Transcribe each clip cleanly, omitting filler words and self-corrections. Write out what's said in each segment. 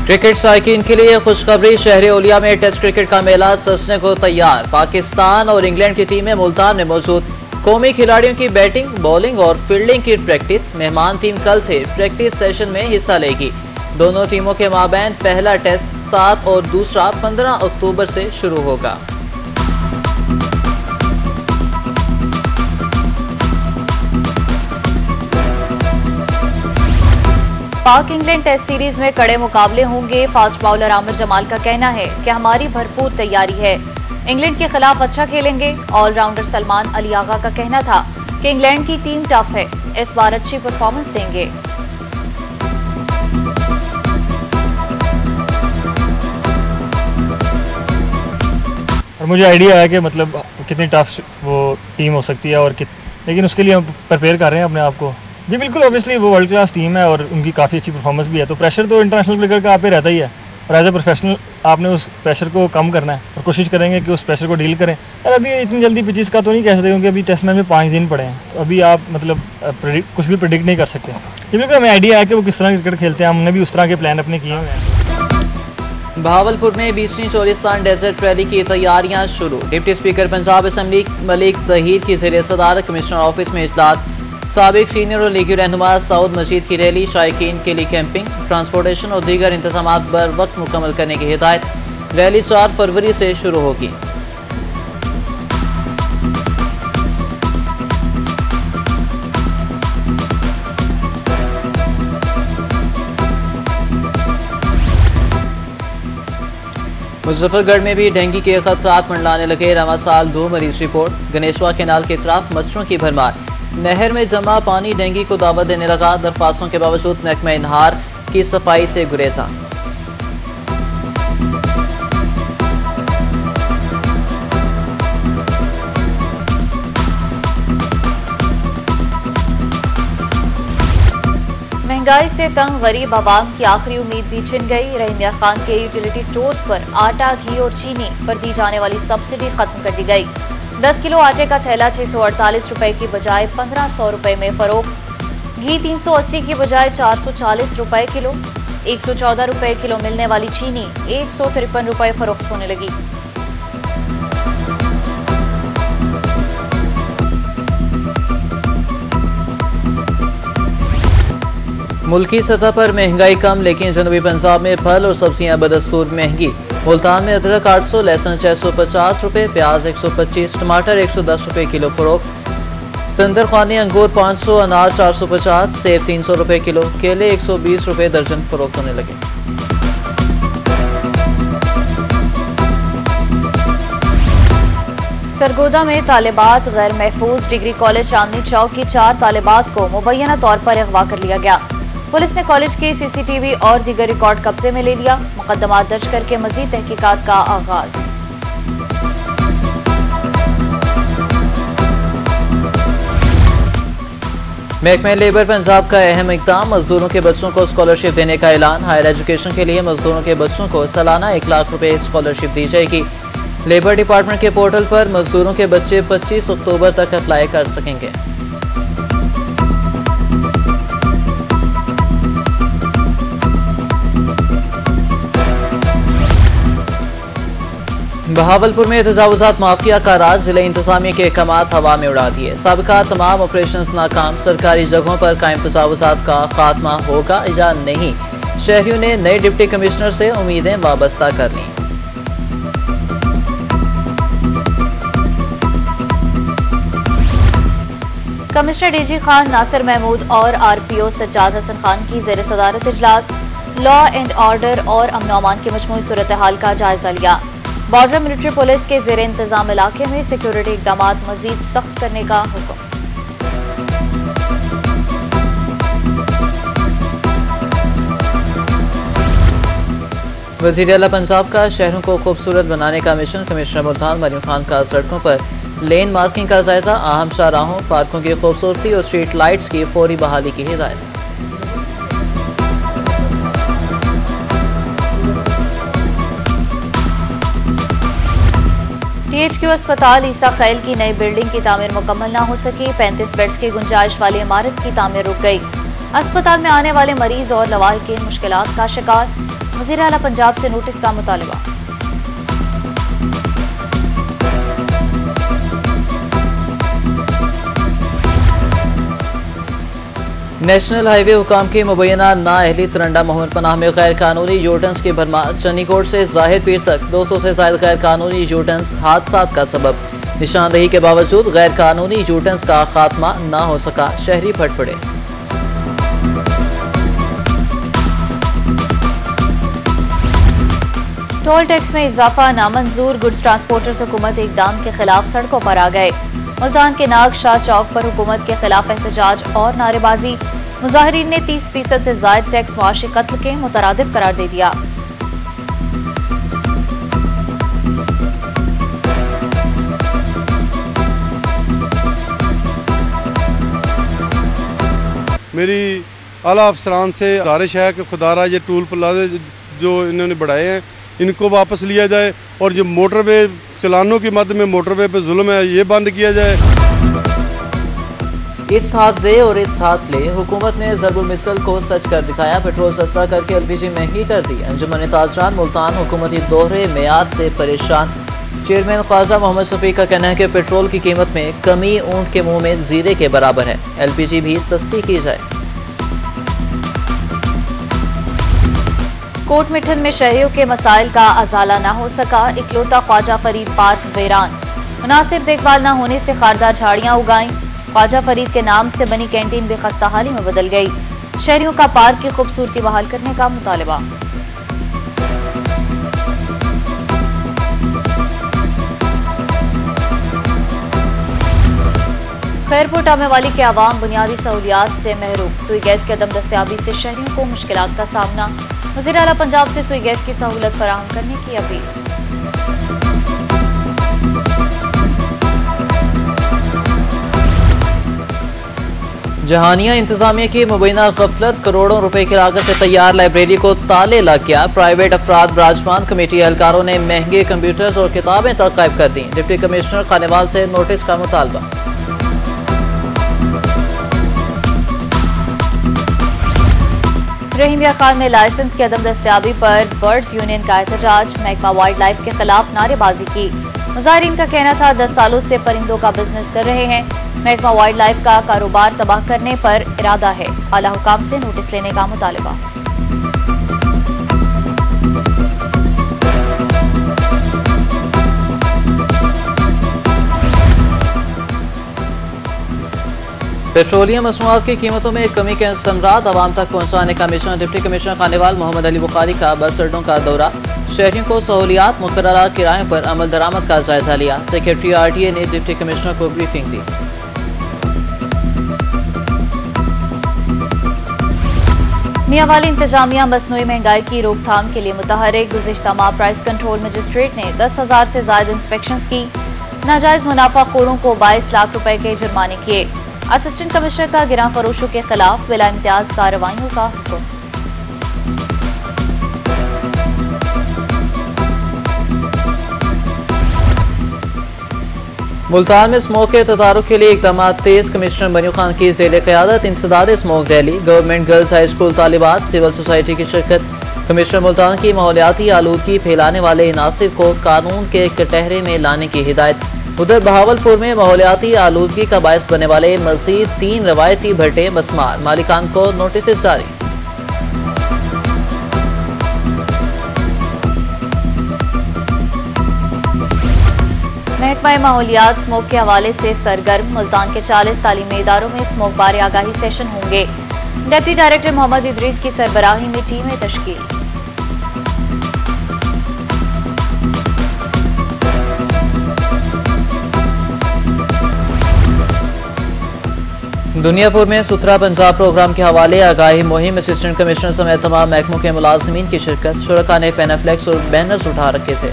Cricket शौकीन के लिए खुशखबरी, शहर ओलिया में टेस्ट क्रिकेट का मेला सजने को तैयार। पाकिस्तान और इंग्लैंड की टीमें मुल्तान में मौजूद। कौमी खिलाड़ियों की बैटिंग, बॉलिंग और फील्डिंग की प्रैक्टिस। मेहमान टीम कल से प्रैक्टिस सेशन में हिस्सा लेगी। दोनों टीमों के माबैन पहला टेस्ट 7 और दूसरा 15 अक्टूबर से शुरू होगा। पाक इंग्लैंड टेस्ट सीरीज में कड़े मुकाबले होंगे। फास्ट बाउलर आमिर जमाल का कहना है कि हमारी भरपूर तैयारी है, इंग्लैंड के खिलाफ अच्छा खेलेंगे। ऑलराउंडर सलमान अली आगा का कहना था कि इंग्लैंड की टीम टफ है, इस बार अच्छी परफॉर्मेंस देंगे। और मुझे आइडिया है कि मतलब कितनी टफ वो टीम हो सकती है और लेकिन उसके लिए हम प्रिपेयर कर रहे हैं अपने आप को। जी बिल्कुल, ऑब्वियसली वो वर्ल्ड क्लास टीम है और उनकी काफ़ी अच्छी परफॉर्मेंस भी है, तो प्रेशर तो इंटरनेशनल क्रिकेट का आप पे रहता ही है और एज ए प्रोफेशनल आपने उस प्रेशर को कम करना है और कोशिश करेंगे कि उस प्रेशर को डील करें। और अभी इतनी जल्दी पिचेस का तो नहीं कह सकते क्योंकि अभी टेस्ट मैच में 5 दिन पड़े हैं, तो अभी आप मतलब कुछ भी प्रेडिक्ट नहीं कर सकते। ये बिल्कुल हमें आइडिया है कि वो किस तरह क्रिकेट खेलते हैं, हमने भी उस तरह के प्लान अपने किए हुए हैं। बहावलपुर में 20वीं चोलिस्तान डेजर्ट रैली की तैयारियां शुरू। Deputy speaker Punjab assembly Malik Zaheer की ज़ेर सदारत कमिश्नर ऑफिस में इजलास। साबिक सीनियर और लीगी रहनुमा सऊद मजीद की रैली, शायकीन के लिए कैंपिंग, ट्रांसपोर्टेशन और दीगर इंतजामात बर वक्त मुकम्मल करने की हिदायत। रैली 4 फरवरी से शुरू होगी। मुजफ्फरगढ़ में भी डेंगू के खतरात मंडलाने लगे। रवा साल 2 मरीज रिपोर्ट। गणेशवा केनाल की तरफ मच्छरों की भरमार। नहर में जमा पानी डेंगू को दावत देने लगा। दरख्वास्तों के बावजूद महकमा नहार की सफाई से गुरेजा। महंगाई से तंग गरीब आवाम की आखिरी उम्मीद भी छिन गई। रहीमिया खान के यूटिलिटी स्टोर्स पर आटा, घी और चीनी पर दी जाने वाली सब्सिडी खत्म कर दी गई। 10 किलो आटे का थैला 648 रुपए की बजाय 1500 रुपए में फरोख्त। घी 380 की बजाय 440 रुपए किलो। 114 रुपए किलो मिलने वाली चीनी 153 रुपए फरोख्त होने लगी। मुल्की सतह पर महंगाई कम, लेकिन जनूबी पंजाब में फल और सब्जियां बदस्तूर महंगी। मुल्तान में अदरक 800, लहसुन 650 रुपए, प्याज 125, टमाटर 110 रुपए किलो फरोख्त। संदरखानी अंगूर 500, अनार 450, सेब 300 रुपए किलो, केले 120 रुपए दर्जन फरोख्त होने लगे। सरगोदा में तालिबात गैर महफूज। डिग्री कॉलेज चांदनी चौक की 4 तालिबात को मुबैना तौर पर अगवा कर लिया गया। पुलिस ने कॉलेज के सीसीटीवी और दीगर रिकॉर्ड कब्जे में ले लिया। मुकदमा दर्ज करके मजीद तहकीकात का आगाज। महकमा लेबर पंजाब का अहम इकदाम, मजदूरों के बच्चों को स्कॉलरशिप देने का ऐलान। हायर एजुकेशन के लिए मजदूरों के बच्चों को सालाना 1 लाख रुपए स्कॉलरशिप दी जाएगी। लेबर डिपार्टमेंट के पोर्टल पर मजदूरों के बच्चे 25 अक्टूबर तक अप्लाई कर सकेंगे। बहावलपुर में तजावुजात माफिया का राज, जिला इंतजामिया के अहकामात हवा में उड़ा दिए। साबिका तमाम ऑपरेशंस नाकाम। सरकारी जगहों पर कायम तजावुजात का खात्मा होगा या नहीं, शहरियों ने नए डिप्टी कमिश्नर से उम्मीदें वाबस्ता कर लीं। कमिश्नर डीजी खान नासिर महमूद और आरपीओ सज्जाद हसन खान की जेर सदारत इजलास। लॉ एंड ऑर्डर और अमन अमान की मजमूई सूरत हाल का जायजा लिया। बॉर्डर मिलिट्री पुलिस के जेर इंतजाम इलाके में सिक्योरिटी इकदाम मजीद सख्त करने का हुक्म। वज़ीर आला पंजाब का शहरों को खूबसूरत बनाने का मिशन। कमिश्नर मुल्तान मरियम खान का सड़कों पर लेन मार्किंग का जायजा। अहम शाहराहों, पार्कों की खूबसूरती और स्ट्रीट लाइट्स की फौरी बहाली की हिदायत। टीएचक्यू अस्पताल ईसा खैल की नई बिल्डिंग की तामीर मुकम्मल न हो सकी। 35 बेड्स की गुंजाइश वाली इमारत की तामीर रुक गई। अस्पताल में आने वाले मरीज और लवाहिकीन मुश्किलात का शिकार। वज़ीर आला पंजाब से नोटिस का मुतालबा। नेशनल हाईवे हुकाम की मुबैना नाअहली तरंडा मोहम्मद पनाह में गैर कानूनी यूटर्न्स की भरमार। चन्नीकोट से जाहिर पीर तक 200 से ज्यादा गैर कानूनी यूटर्न्स हादसात का सबब। निशानदेही के बावजूद गैर कानूनी यूटर्न्स का खात्मा न हो सका, शहरी फट पड़े। टोल टैक्स में इजाफा नामंजूर। गुड्स ट्रांसपोर्टर्स हुकूमत इकदाम के खिलाफ सड़कों पर आ गए। मुल्तान के नाग शाह चौक पर हुकूमत के खिलाफ एहतजाज और नारेबाजी। मुजाहिरीन ने 30% से ज्यादा टैक्स मुआशी कत्ल के मुतरादिफ करार दे दिया। मेरी आला अफसरान से गुजारिश है कि खुदारा ये टूल प्लाजे जो इन्होंने बढ़ाए हैं इनको वापस लिया जाए और जो मोटरवे चलानों की मद में मोटरवे पे जुल्म है ये बंद किया जाए। इस हाथ दे और इस हाथ ले, हुकूमत ने ज़रबुल मिसल को सच कर दिखाया। पेट्रोल सस्ता करके एलपीजी महंगी कर दी। अंजुमन ताजरान मुल्तान हुकूमती दोहरे मेयार से परेशान। चेयरमैन ख्वाजा मोहम्मद शफीक का कहना है कि पेट्रोल की कीमत में कमी ऊंट के मुंह में जीरे के बराबर है। एलपीजी भी सस्ती की जाए। कोट मिठन में शहरियों के मसाइल का अजाला न हो सका। इकलौता ख्वाजा फरीद पार्क वीरान। मुनासिब देखभाल न होने से खारदार झाड़ियां उगाई। ख्वाजा फरीद के नाम से बनी कैंटीन भी खस्ताहाली में बदल गई। शहरियों का पार्क की खूबसूरती बहाल करने का मुतालबा। खैरपुर टामेवाली के अवाम बुनियादी सहूलियात से महरूम। सुई गैस की अदम दस्तयाबी से शहरियों को मुश्किलात का सामना। वज़ीर आला पंजाब से सुई गैस की सहूलत फराहम करने की अपील। जहानिया इंतजामिया की मुबैना गफलत। करोड़ों रुपए की लागत से तैयार लाइब्रेरी को ताले लग गया। प्राइवेट अफराद बराजमान। कमेटी एहलकारों ने महंगे कंप्यूटर्स और किताबें तक गायब कर दी। डिप्टी कमिश्नर खानेवाल से नोटिस का मुतालबा। रहीमिया खान में लाइसेंस की अदम दस्तयाबी पर बर्ड्स यूनियन का एहतजाज। महकमा वाइल्ड लाइफ के खिलाफ नारेबाजी की। मुजाहिरीन का कहना था 10 सालों से परिंदों का बिजनेस कर रहे हैं। महकमा वाइल्ड लाइफ का कारोबार तबाह करने पर इरादा है। आला हुकाम से नोटिस लेने का मुतालबा। पेट्रोलियम मसनूआत की कीमतों में कमी के समरात आवाम तक पहुंचाने का मिशन। डिप्टी कमिश्नर खानेवाल मोहम्मद अली बुखारी का बस अड्डों का दौरा। शहरियों को सहूलियात मुकर्ररा किरायों पर अमल दरामद का जायजा लिया। सेक्रेटरी आरटीए ने डिप्टी कमिश्नर को ब्रीफिंग दी। मियांवाली इंतजामिया मसनूई महंगाई की रोकथाम के लिए मुतहरिक। गुज़िश्ता माह प्राइस कंट्रोल मजिस्ट्रेट ने 10,000 से ज्यादा इंस्पेक्शन की। नाजायज मुनाफाखोरों को 22 लाख रुपए के जुर्माने किए। असिस्टेंट कमिश्नर का गिरां फरोशों के खिलाफ बिला इम्तियाज कार्रवाइयों का हुक्म। मुल्तान में स्मोक के तदारुक के लिए इकदाम तेज। कमिश्नर मनियू खान की ज़ेर क़यादत इंसदाद smoke rally. Government girls high school तालिबात सिविल सोसाइटी की शिरकत। कमिश्नर मुल्तान की माहौलियाती आलूदगी फैलाने वाले इनासिर को कानून के कटहरे में लाने की हिदायत। उधर बहावलपुर में माहौलियाती आलूदगी का बायस बनने वाले मजीद 3 रवायती भट्टे मस्मार। मालिकान को नोटिस जारी। महकमा माहौलियात स्मोक के हवाले से सरगर्म। मुल्तान के 40 तालीमी इदारों में स्मोक बारे आगाही सेशन होंगे। डिप्टी डायरेक्टर मोहम्मद इदरीस की सरबराही में टीमें तश्कील। दुनियापुर में सुथरा पंजाब प्रोग्राम के हवाले आगाही मुहिम। असिस्टेंट कमिश्नर समेत तमाम महकमों के मुलाजमीन की शिरकत। शुरका ने पेनाफ्लेक्स और बैनर्स उठा रखे थे।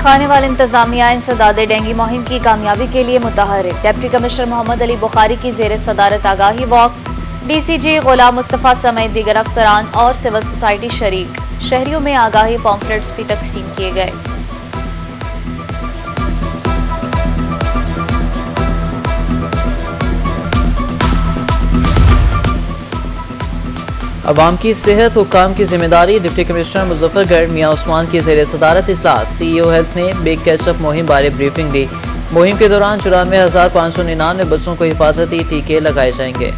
खाने वाले इंतजामिया इंसदाद डेंगू मुहिम की कामयाबी के लिए मुतहरिक। डिप्टी कमिश्नर मोहम्मद अली बुखारी की जेर सदारत आगाही वॉक। डीसीजी गुलाम मुस्तफा समेत दीगर अफसरान और सिविल सोसाइटी शरीक। शहरियों में आगाही पॉम्फलेट्स भी तकसीम किए गए। अवाम की सेहत हुक्काम की जिम्मेदारी। डिप्टी कमिश्नर मुजफ्फरगढ़ मियां उस्मान की ज़ेर सदारत इजलास। CEO हेल्थ ने बिग कैचअप मुहिम बारे ब्रीफिंग दी। मुहिम के दौरान 94,599 बच्चों को हिफाजती टीके लगाए जाएंगे।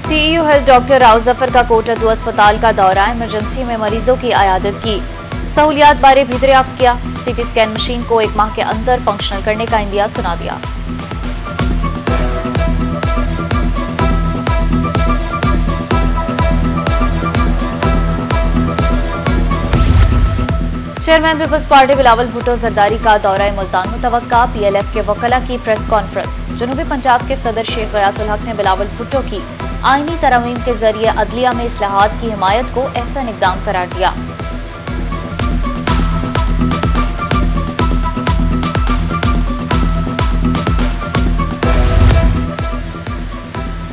CEO health doctor Rao Zafar का कोटा 2 अस्पताल का दौरा। इमरजेंसी में मरीजों की अयादत की। सहूलियात बारे भी दरियाफ्त किया। CT स्कैन मशीन को 1 माह के अंदर फंक्शनल करने का इंदिया सुना दिया। चेयरमैन पीपल्स पार्टी बिलावल भुट्टो जरदारी का दौरा मुल्तान मुतवक्का। PLF के वकला की प्रेस कॉन्फ्रेंस। जनूबी पंजाब के सदर शेख गयासुल हक ने बिलावल भुट्टो की आईनी तरमीम के जरिए अदलिया में इस्लाहात की हिमायत को एहसन इकदाम करार दिया।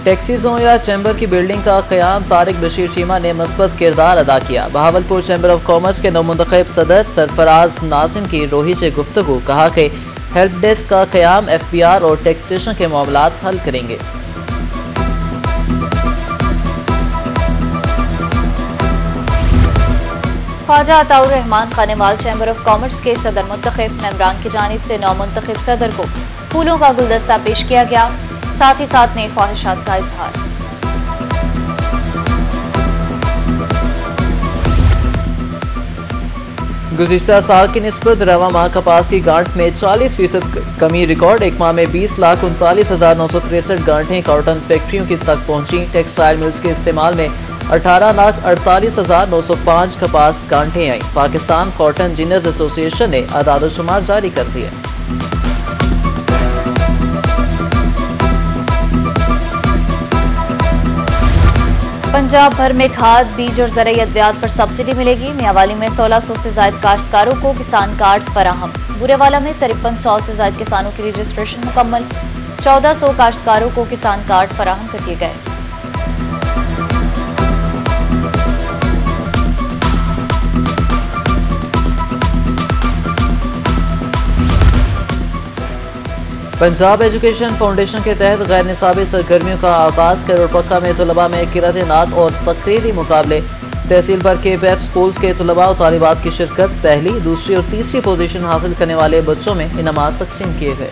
टैक्सीजों या चैम्बर की बिल्डिंग का क़याम। तारिक बशीर चीमा ने मस्बत किरदार अदा किया। बहावलपुर चैम्बर ऑफ कॉमर्स के नवमुंतखब सदर सरफराज नासिम की रोही से गुफ्तगू। कहा कि हेल्प डेस्क का क़याम FBR और टैक्सेशन के मामलात हल करेंगे। Khwaja Ataur Rehman Khanewal chamber of commerce के सदर मुंतखब मेंबरान की जानिब से नवमुंतखब सदर को फूलों का गुलदस्ता पेश किया गया। साथ ही साथ ने ख्वाहिशात का इजहार। गुज़िश्ता साल की निस्बत रवा माह कपास की गांठ में 40% कमी रिकॉर्ड। एक माह में 20,39,963 गांठें कॉटन फैक्ट्रियों की तक पहुंची। टेक्सटाइल मिल्स के इस्तेमाल में 18,48,905 कपास गांठें आई। पाकिस्तान कॉटन जिनर्स एसोसिएशन ने आदाद-ओ-शुमार जारी कर दिए। पंजाब भर में खाद, बीज और ज़राई अद्वियात पर सब्सिडी मिलेगी। मियांवाली में 1600 से ज्यादा काश्तकारों को किसान कार्ड्स फराहम। बुरेवाला में 5300 से ज्यादा किसानों की रजिस्ट्रेशन मुकम्मल। 1400 काश्तकारों को किसान कार्ड फराहम कर दिए गए। पंजाब एजुकेशन फाउंडेशन के तहत गैर निसाबी सरगर्मियों का आगाज। करोड़पक्का में तलबा में किरात नात और तकरीरी मुकाबले। तहसील भर के वेब स्कूल्स के तलबा और तालिबात की शिरकत। पहली, दूसरी और तीसरी पोजीशन हासिल करने वाले बच्चों में इनामात तकसीम किए गए।